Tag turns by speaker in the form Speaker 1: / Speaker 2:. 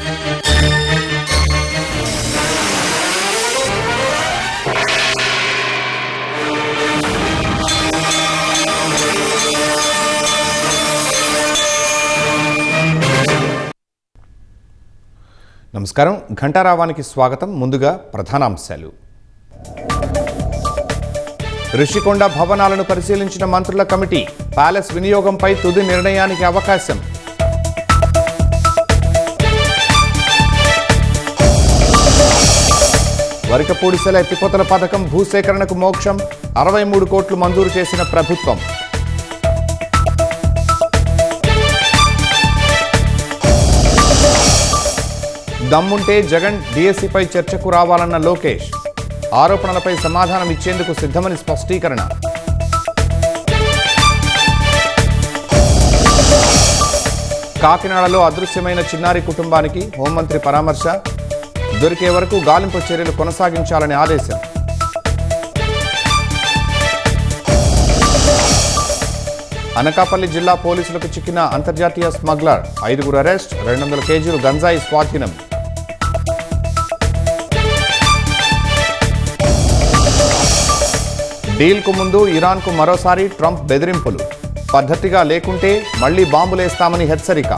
Speaker 1: నమస్కారం. ఘంటారావానికి స్వాగతం. ముందుగా ప్రధానాంశాలు. రిషికొండ భవనాలను పరిశీలించిన మంత్రుల కమిటీ. ప్యాలెస్ వినియోగంపై తుది నిర్ణయానికి అవకాశం. వరికపూడిసెల ఎత్తిపోతల పథకం భూసేకరణకు మోక్షం. 63 కోట్లు మంజూరు చేసిన ప్రభుత్వం. దమ్ముంటే జగన్ డిఎస్సిపై చర్చకు రావాలన్న లోకేష్. ఆరోపణలపై సమాధానం ఇచ్చేందుకు సిద్ధమని స్పష్టీకరణ. కాకినాడలో అదృశ్యమైన చిన్నారి కుటుంబానికి హోంమంత్రి పరామర్శ. దొరికే వరకు గాలింపు చర్యలు కొనసాగించాలని ఆదేశం. అనకాపల్లి జిల్లా పోలీసులకు చిక్కిన అంతర్జాతీయ స్మగ్లర్. 5 అరెస్ట్, 200 కేజీలు గంజాయి స్వాధీనం. డీల్కు ముందు ఇరాన్కు మరోసారి ట్రంప్ బెదిరింపులు. పద్ధతిగా లేకుంటే మళ్లీ బాంబులేస్తామని హెచ్చరిక.